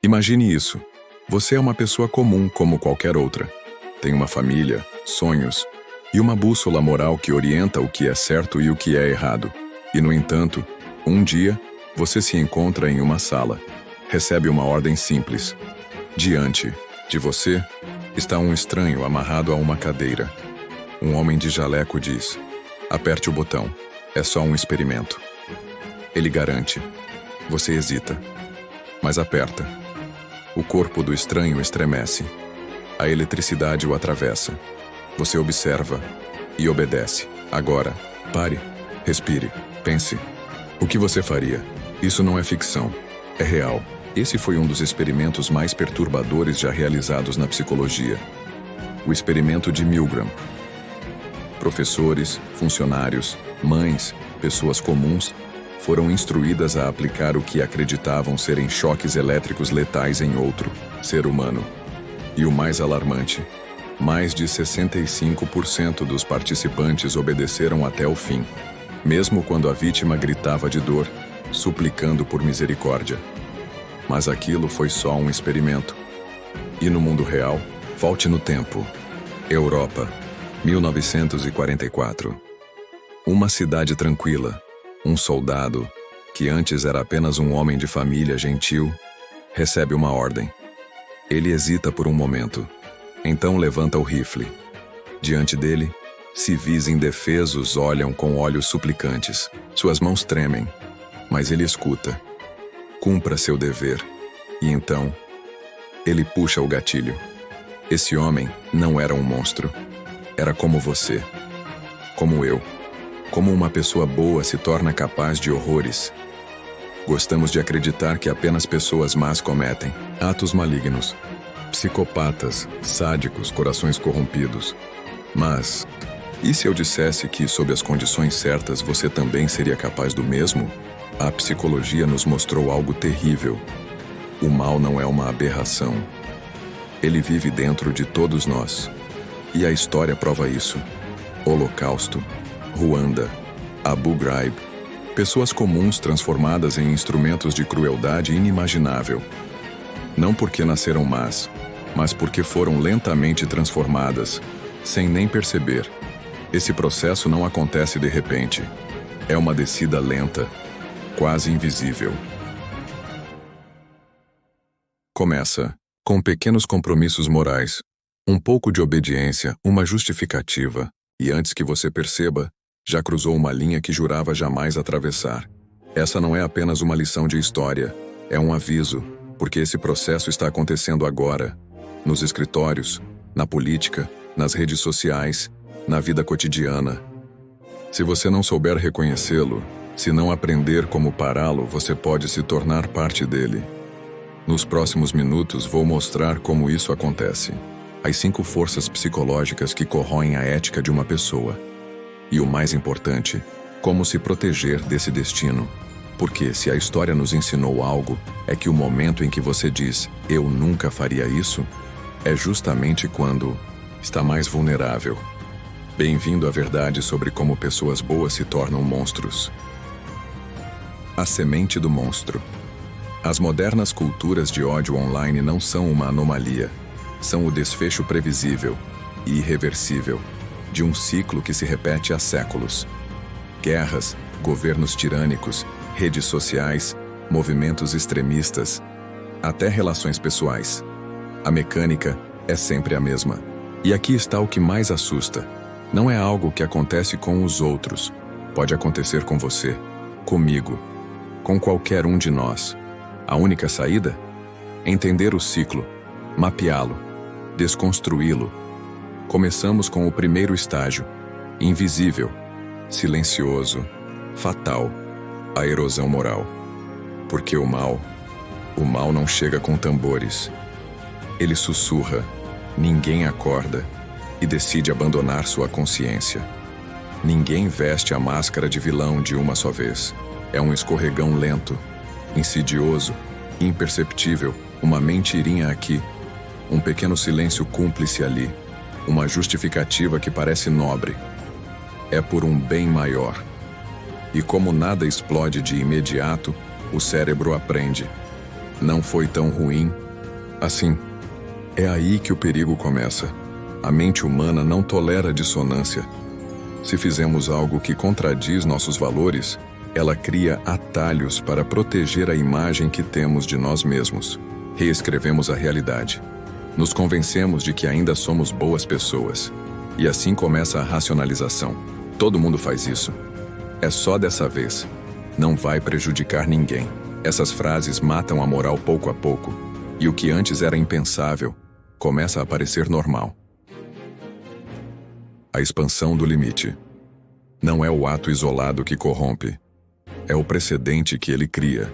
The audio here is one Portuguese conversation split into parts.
Imagine isso. Você é uma pessoa comum como qualquer outra. Tem uma família, sonhos e uma bússola moral que orienta o que é certo e o que é errado. E, no entanto, um dia, você se encontra em uma sala. Recebe uma ordem simples. Diante de você está um estranho amarrado a uma cadeira. Um homem de jaleco diz: aperte o botão, é só um experimento. Ele garante. Você hesita, mas aperta. O corpo do estranho estremece. A eletricidade o atravessa. Você observa e obedece. Agora, pare, respire, pense. O que você faria? Isso não é ficção, é real. Esse foi um dos experimentos mais perturbadores já realizados na psicologia. O experimento de Milgram. Professores, funcionários, mães, pessoas comuns foram instruídas a aplicar o que acreditavam serem choques elétricos letais em outro ser humano. E o mais alarmante, mais de 65% dos participantes obedeceram até o fim, mesmo quando a vítima gritava de dor, suplicando por misericórdia. Mas aquilo foi só um experimento. E no mundo real, volte no tempo. Europa, 1944. Uma cidade tranquila. Um soldado, que antes era apenas um homem de família gentil, recebe uma ordem. Ele hesita por um momento. Então levanta o rifle. Diante dele, civis indefesos olham com olhos suplicantes. Suas mãos tremem, mas ele escuta. Cumpra seu dever. E então, ele puxa o gatilho. Esse homem não era um monstro. Era como você. Como eu. Como uma pessoa boa se torna capaz de horrores. Gostamos de acreditar que apenas pessoas más cometem atos malignos. Psicopatas, sádicos, corações corrompidos. Mas, e se eu dissesse que, sob as condições certas, você também seria capaz do mesmo? A psicologia nos mostrou algo terrível. O mal não é uma aberração. Ele vive dentro de todos nós. E a história prova isso. Holocausto, Ruanda, Abu Ghraib. Pessoas comuns transformadas em instrumentos de crueldade inimaginável. Não porque nasceram más, mas porque foram lentamente transformadas, sem nem perceber. Esse processo não acontece de repente. É uma descida lenta, quase invisível. Começa com pequenos compromissos morais, um pouco de obediência, uma justificativa, e antes que você perceba, já cruzou uma linha que jurava jamais atravessar. Essa não é apenas uma lição de história, é um aviso, porque esse processo está acontecendo agora, nos escritórios, na política, nas redes sociais, na vida cotidiana. Se você não souber reconhecê-lo, se não aprender como pará-lo, você pode se tornar parte dele. Nos próximos minutos vou mostrar como isso acontece. As 5 forças psicológicas que corroem a ética de uma pessoa. E o mais importante, como se proteger desse destino. Porque se a história nos ensinou algo, é que o momento em que você diz, eu nunca faria isso, é justamente quando está mais vulnerável. Bem-vindo à verdade sobre como pessoas boas se tornam monstros. A semente do monstro. As modernas culturas de ódio online não são uma anomalia. São o desfecho previsível e irreversível de um ciclo que se repete há séculos. Guerras, governos tirânicos, redes sociais, movimentos extremistas, até relações pessoais. A mecânica é sempre a mesma. E aqui está o que mais assusta. Não é algo que acontece com os outros. Pode acontecer com você, comigo, com qualquer um de nós. A única saída? Entender o ciclo, mapeá-lo, desconstruí-lo. Começamos com o primeiro estágio, invisível, silencioso, fatal, a erosão moral. Porque o mal não chega com tambores. Ele sussurra, ninguém acorda e decide abandonar sua consciência. Ninguém veste a máscara de vilão de uma só vez. É um escorregão lento, insidioso, imperceptível, uma mentirinha aqui, um pequeno silêncio cúmplice ali, uma justificativa que parece nobre. É por um bem maior. E como nada explode de imediato, o cérebro aprende. Não foi tão ruim assim. É aí que o perigo começa. A mente humana não tolera dissonância. Se fizemos algo que contradiz nossos valores, ela cria atalhos para proteger a imagem que temos de nós mesmos. Reescrevemos a realidade. Nos convencemos de que ainda somos boas pessoas. E assim começa a racionalização. Todo mundo faz isso. É só dessa vez. Não vai prejudicar ninguém. Essas frases matam a moral pouco a pouco. E o que antes era impensável começa a parecer normal. A expansão do limite. Não é o ato isolado que corrompe. É o precedente que ele cria.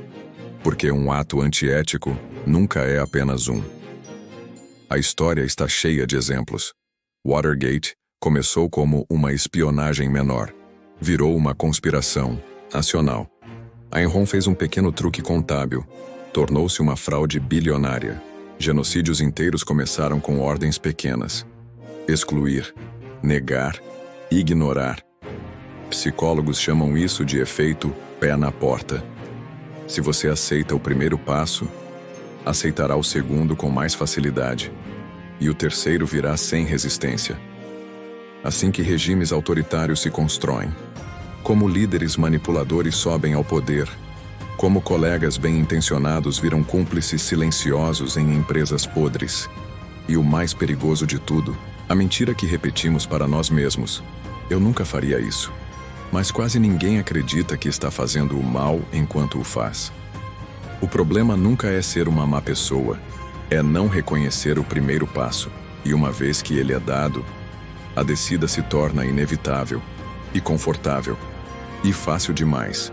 Porque um ato antiético nunca é apenas um. A história está cheia de exemplos. Watergate começou como uma espionagem menor. Virou uma conspiração nacional. Enron fez um pequeno truque contábil. Tornou-se uma fraude bilionária. Genocídios inteiros começaram com ordens pequenas. Excluir, negar, ignorar. Psicólogos chamam isso de efeito pé na porta. Se você aceita o primeiro passo, aceitará o segundo com mais facilidade, e o terceiro virá sem resistência. Assim que regimes autoritários se constroem, como líderes manipuladores sobem ao poder, como colegas bem-intencionados viram cúmplices silenciosos em empresas podres. E o mais perigoso de tudo, a mentira que repetimos para nós mesmos. Eu nunca faria isso. Mas quase ninguém acredita que está fazendo o mal enquanto o faz. O problema nunca é ser uma má pessoa, é não reconhecer o primeiro passo, e uma vez que ele é dado, a descida se torna inevitável, e confortável, e fácil demais.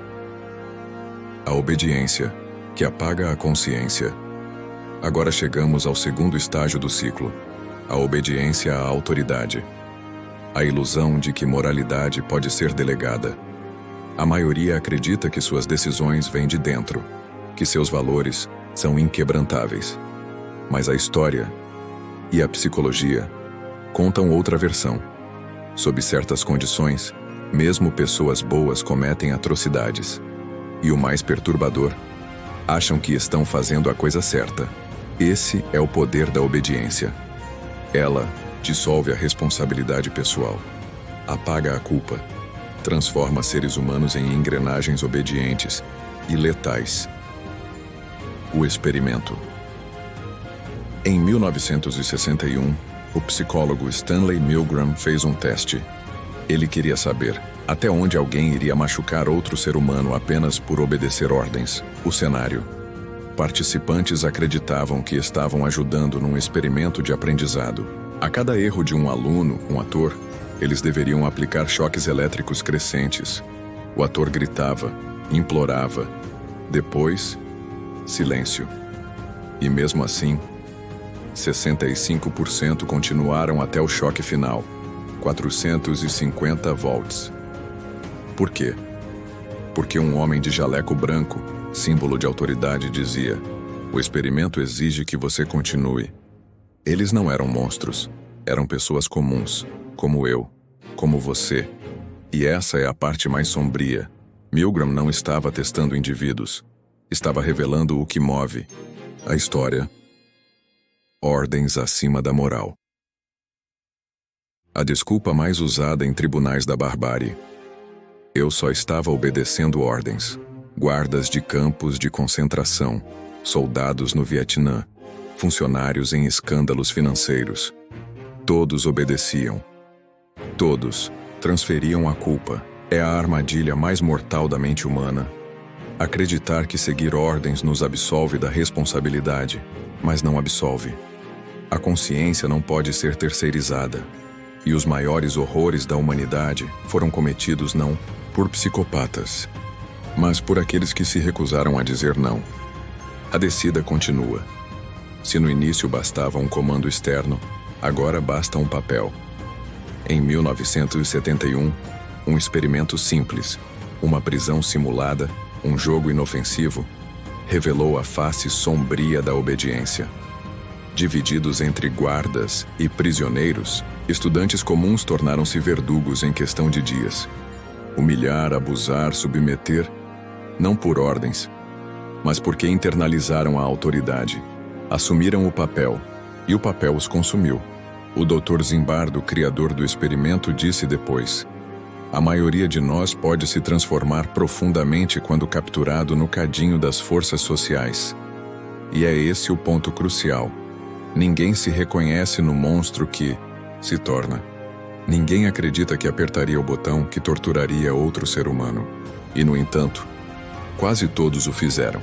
A obediência, que apaga a consciência. Agora chegamos ao segundo estágio do ciclo, a obediência à autoridade. A ilusão de que moralidade pode ser delegada. A maioria acredita que suas decisões vêm de dentro, que seus valores são inquebrantáveis. Mas a história e a psicologia contam outra versão. Sob certas condições, mesmo pessoas boas cometem atrocidades. E o mais perturbador, acham que estão fazendo a coisa certa. Esse é o poder da obediência. Ela dissolve a responsabilidade pessoal, apaga a culpa, transforma seres humanos em engrenagens obedientes e letais. O experimento. Em 1961, o psicólogo Stanley Milgram fez um teste. Ele queria saber até onde alguém iria machucar outro ser humano apenas por obedecer ordens. O cenário. Participantes acreditavam que estavam ajudando num experimento de aprendizado. A cada erro de um aluno, um ator, eles deveriam aplicar choques elétricos crescentes. O ator gritava, implorava. Depois, silêncio. E mesmo assim, 65% continuaram até o choque final, 450 volts. Por quê? Porque um homem de jaleco branco, símbolo de autoridade, dizia: o experimento exige que você continue. Eles não eram monstros, eram pessoas comuns, como eu, como você. E essa é a parte mais sombria. Milgram não estava testando indivíduos, estava revelando o que move a história. Ordens acima da moral. A desculpa mais usada em tribunais da barbárie. Eu só estava obedecendo ordens. Guardas de campos de concentração, soldados no Vietnã, funcionários em escândalos financeiros. Todos obedeciam. Todos transferiam a culpa. É a armadilha mais mortal da mente humana. Acreditar que seguir ordens nos absolve da responsabilidade, mas não absolve. A consciência não pode ser terceirizada. E os maiores horrores da humanidade foram cometidos não por psicopatas, mas por aqueles que se recusaram a dizer não. A descida continua. Se no início bastava um comando externo, agora basta um papel. Em 1971, um experimento simples, uma prisão simulada, um jogo inofensivo, revelou a face sombria da obediência. Divididos entre guardas e prisioneiros, estudantes comuns tornaram-se verdugos em questão de dias. Humilhar, abusar, submeter, não por ordens, mas porque internalizaram a autoridade. Assumiram o papel, e o papel os consumiu. O Dr. Zimbardo, criador do experimento, disse depois: a maioria de nós pode se transformar profundamente quando capturado no cadinho das forças sociais. E é esse o ponto crucial. Ninguém se reconhece no monstro que se torna. Ninguém acredita que apertaria o botão que torturaria outro ser humano. E, no entanto, quase todos o fizeram.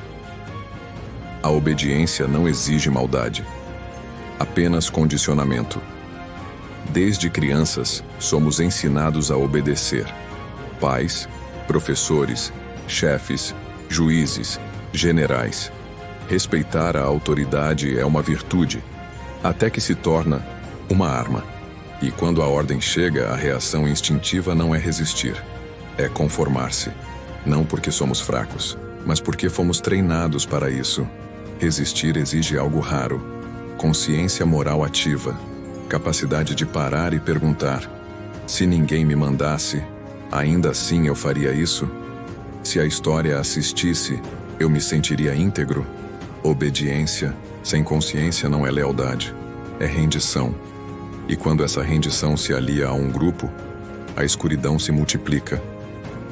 A obediência não exige maldade, apenas condicionamento. Desde crianças, somos ensinados a obedecer. Pais, professores, chefes, juízes, generais. Respeitar a autoridade é uma virtude, até que se torna uma arma. E quando a ordem chega, a reação instintiva não é resistir, é conformar-se. Não porque somos fracos, mas porque fomos treinados para isso. Resistir exige algo raro: consciência moral ativa. Capacidade de parar e perguntar: se ninguém me mandasse, ainda assim eu faria isso? Se a história assistisse, eu me sentiria íntegro? Obediência sem consciência não é lealdade, é rendição. E quando essa rendição se alia a um grupo, a escuridão se multiplica.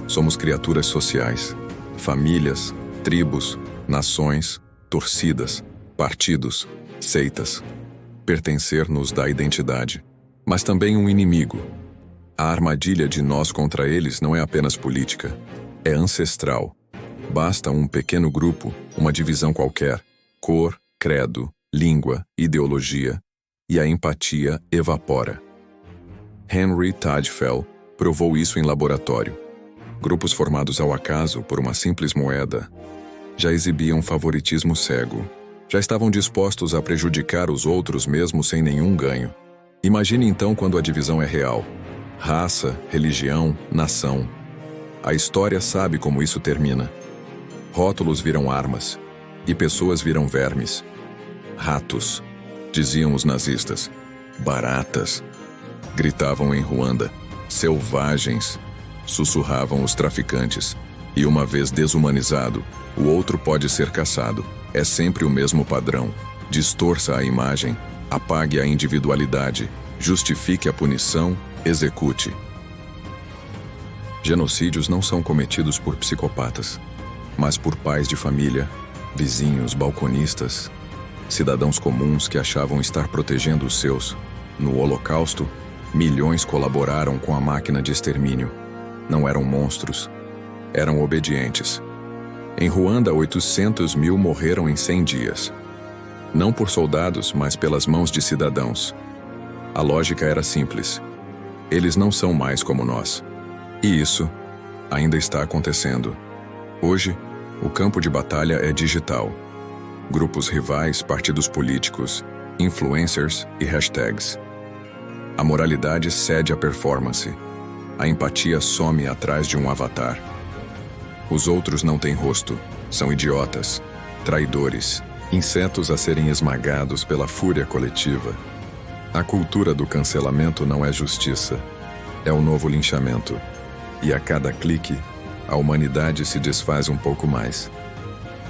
Somos criaturas sociais, famílias, tribos, nações, torcidas, partidos, seitas. Pertencer nos dá identidade, mas também um inimigo. A armadilha de nós contra eles não é apenas política, é ancestral. Basta um pequeno grupo, uma divisão qualquer, cor, credo, língua, ideologia, e a empatia evapora. Henry Tadfel provou isso em laboratório. Grupos formados ao acaso por uma simples moeda já exibiam favoritismo cego. Já estavam dispostos a prejudicar os outros mesmo sem nenhum ganho. Imagine então quando a divisão é real. Raça, religião, nação. A história sabe como isso termina. Rótulos viram armas, e pessoas viram vermes. Ratos, diziam os nazistas. Baratas, gritavam em Ruanda. Selvagens, sussurravam os traficantes. E uma vez desumanizado, o outro pode ser caçado. É sempre o mesmo padrão. Distorça a imagem, apague a individualidade, justifique a punição, execute. Genocídios não são cometidos por psicopatas, mas por pais de família, vizinhos, balconistas, cidadãos comuns que achavam estar protegendo os seus. No Holocausto, milhões colaboraram com a máquina de extermínio. Não eram monstros, eram obedientes. Em Ruanda, 800 mil morreram em 100 dias. Não por soldados, mas pelas mãos de cidadãos. A lógica era simples. Eles não são mais como nós. E isso ainda está acontecendo. Hoje, o campo de batalha é digital. Grupos rivais, partidos políticos, influencers e hashtags. A moralidade cede à performance. A empatia some atrás de um avatar. Os outros não têm rosto, são idiotas, traidores, insetos a serem esmagados pela fúria coletiva. A cultura do cancelamento não é justiça, é o novo linchamento. E a cada clique, a humanidade se desfaz um pouco mais.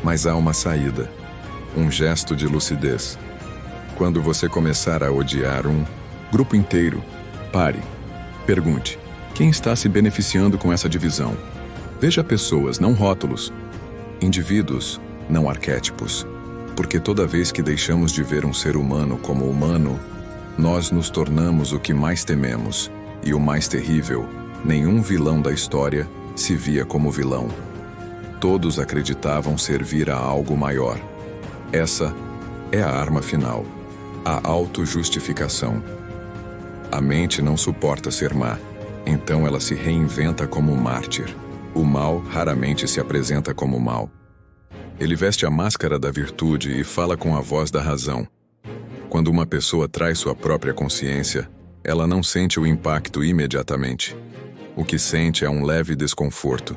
Mas há uma saída, um gesto de lucidez. Quando você começar a odiar um grupo inteiro, pare, pergunte: quem está se beneficiando com essa divisão? Veja pessoas, não rótulos. Indivíduos, não arquétipos. Porque toda vez que deixamos de ver um ser humano como humano, nós nos tornamos o que mais tememos. E o mais terrível, nenhum vilão da história se via como vilão. Todos acreditavam servir a algo maior. Essa é a arma final, a autojustificação. A mente não suporta ser má, então ela se reinventa como mártir. O mal raramente se apresenta como mal. Ele veste a máscara da virtude e fala com a voz da razão. Quando uma pessoa traz sua própria consciência, ela não sente o impacto imediatamente. O que sente é um leve desconforto,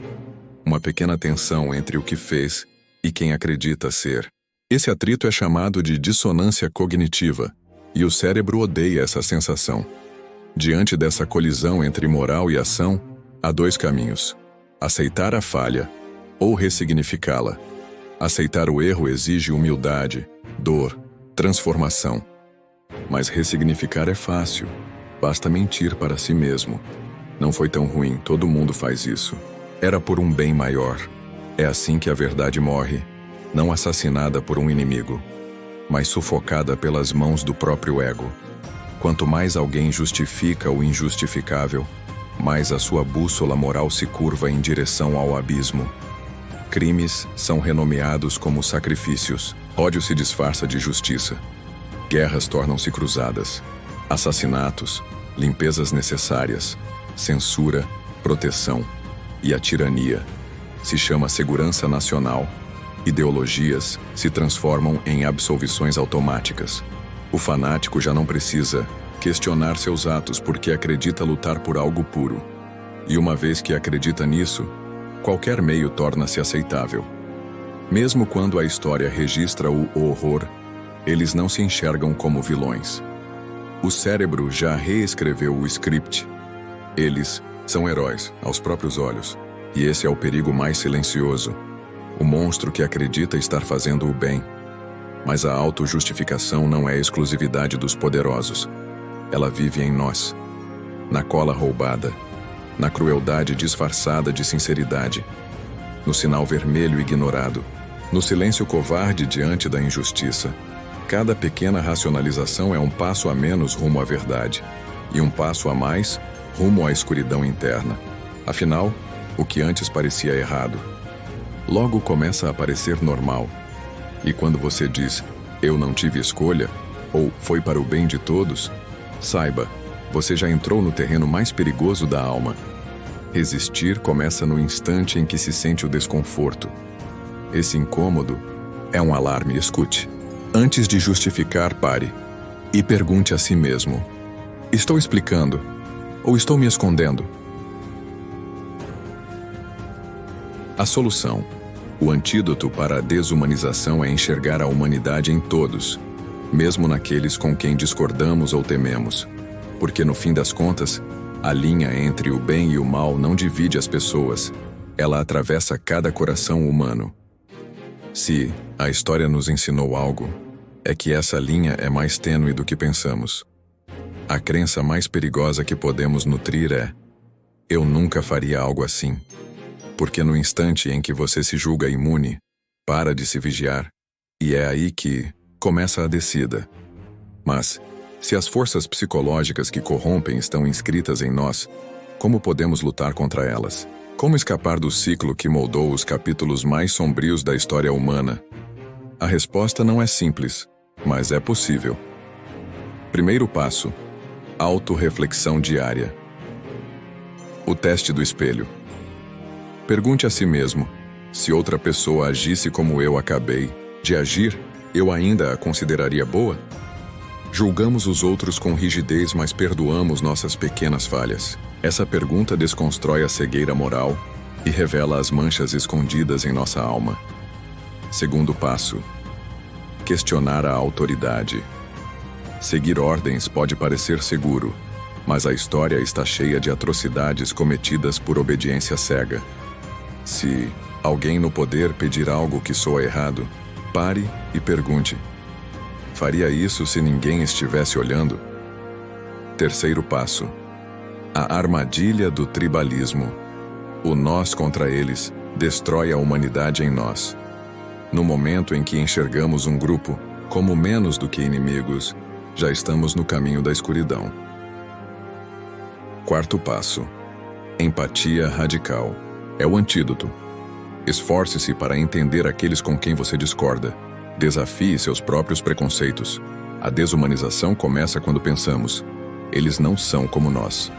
uma pequena tensão entre o que fez e quem acredita ser. Esse atrito é chamado de dissonância cognitiva, e o cérebro odeia essa sensação. Diante dessa colisão entre moral e ação, há dois caminhos: aceitar a falha ou ressignificá-la. Aceitar o erro exige humildade, dor, transformação. Mas ressignificar é fácil. Basta mentir para si mesmo. Não foi tão ruim, todo mundo faz isso. Era por um bem maior. É assim que a verdade morre, não assassinada por um inimigo, mas sufocada pelas mãos do próprio ego. Quanto mais alguém justifica o injustificável, mais a sua bússola moral se curva em direção ao abismo. Crimes são renomeados como sacrifícios. Ódio se disfarça de justiça. Guerras tornam-se cruzadas. Assassinatos, limpezas necessárias, censura, proteção. E a tirania se chama segurança nacional. Ideologias se transformam em absolvições automáticas. O fanático já não precisa questionar seus atos porque acredita lutar por algo puro. E uma vez que acredita nisso, qualquer meio torna-se aceitável. Mesmo quando a história registra o horror, eles não se enxergam como vilões. O cérebro já reescreveu o script. Eles são heróis, aos próprios olhos. E esse é o perigo mais silencioso. O monstro que acredita estar fazendo o bem. Mas a autojustificação não é exclusividade dos poderosos. Ela vive em nós. Na cola roubada. Na crueldade disfarçada de sinceridade, no sinal vermelho ignorado, no silêncio covarde diante da injustiça. Cada pequena racionalização é um passo a menos rumo à verdade, e um passo a mais rumo à escuridão interna. Afinal, o que antes parecia errado, logo começa a parecer normal. E quando você diz, eu não tive escolha, ou foi para o bem de todos, saiba, você já entrou no terreno mais perigoso da alma. Resistir começa no instante em que se sente o desconforto. Esse incômodo é um alarme, escute. Antes de justificar, pare e pergunte a si mesmo: estou explicando ou estou me escondendo? A solução, o antídoto para a desumanização é enxergar a humanidade em todos, mesmo naqueles com quem discordamos ou tememos. Porque no fim das contas, a linha entre o bem e o mal não divide as pessoas, ela atravessa cada coração humano. Se a história nos ensinou algo, é que essa linha é mais tênue do que pensamos. A crença mais perigosa que podemos nutrir é: eu nunca faria algo assim. Porque no instante em que você se julga imune, para de se vigiar, e é aí que começa a descida. Mas, se as forças psicológicas que corrompem estão inscritas em nós, como podemos lutar contra elas? Como escapar do ciclo que moldou os capítulos mais sombrios da história humana? A resposta não é simples, mas é possível. Primeiro passo: autorreflexão diária. O teste do espelho. Pergunte a si mesmo: se outra pessoa agisse como eu acabei de agir, eu ainda a consideraria boa? Julgamos os outros com rigidez, mas perdoamos nossas pequenas falhas. Essa pergunta desconstrói a cegueira moral e revela as manchas escondidas em nossa alma. Segundo passo: questionar a autoridade. Seguir ordens pode parecer seguro, mas a história está cheia de atrocidades cometidas por obediência cega. Se alguém no poder pedir algo que soa errado, pare e pergunte: faria isso se ninguém estivesse olhando? Terceiro passo: a armadilha do tribalismo. O nós contra eles destrói a humanidade em nós. No momento em que enxergamos um grupo como menos do que inimigos, já estamos no caminho da escuridão. Quarto passo: empatia radical. É o antídoto. Esforce-se para entender aqueles com quem você discorda. Desafie seus próprios preconceitos. A desumanização começa quando pensamos: eles não são como nós.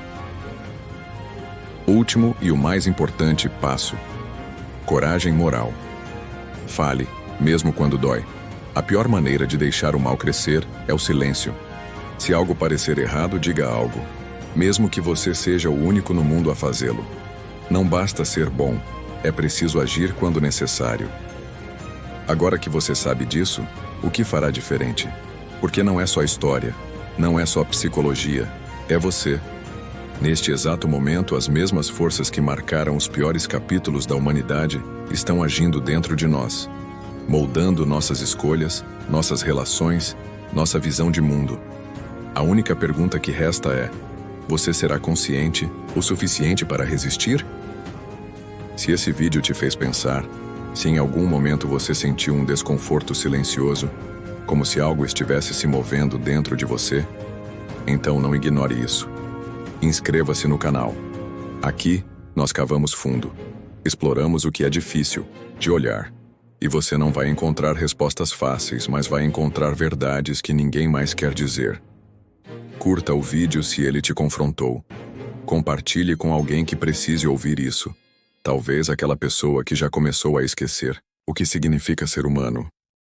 Último e o mais importante passo: coragem moral. Fale, mesmo quando dói. A pior maneira de deixar o mal crescer é o silêncio. Se algo parecer errado, diga algo, mesmo que você seja o único no mundo a fazê-lo. Não basta ser bom, é preciso agir quando necessário. Agora que você sabe disso, o que fará diferente? Porque não é só história, não é só psicologia, é você. Neste exato momento, as mesmas forças que marcaram os piores capítulos da humanidade estão agindo dentro de nós. moldando nossas escolhas, nossas relações, nossa visão de mundo. A única pergunta que resta é: você será consciente o suficiente para resistir? Se esse vídeo te fez pensar, se em algum momento você sentiu um desconforto silencioso, como se algo estivesse se movendo dentro de você, então não ignore isso. Inscreva-se no canal. Aqui, nós cavamos fundo. Exploramos o que é difícil de olhar. E você não vai encontrar respostas fáceis, mas vai encontrar verdades que ninguém mais quer dizer. Curta o vídeo se ele te confrontou. Compartilhe com alguém que precise ouvir isso. Talvez aquela pessoa que já começou a esquecer o que significa ser humano.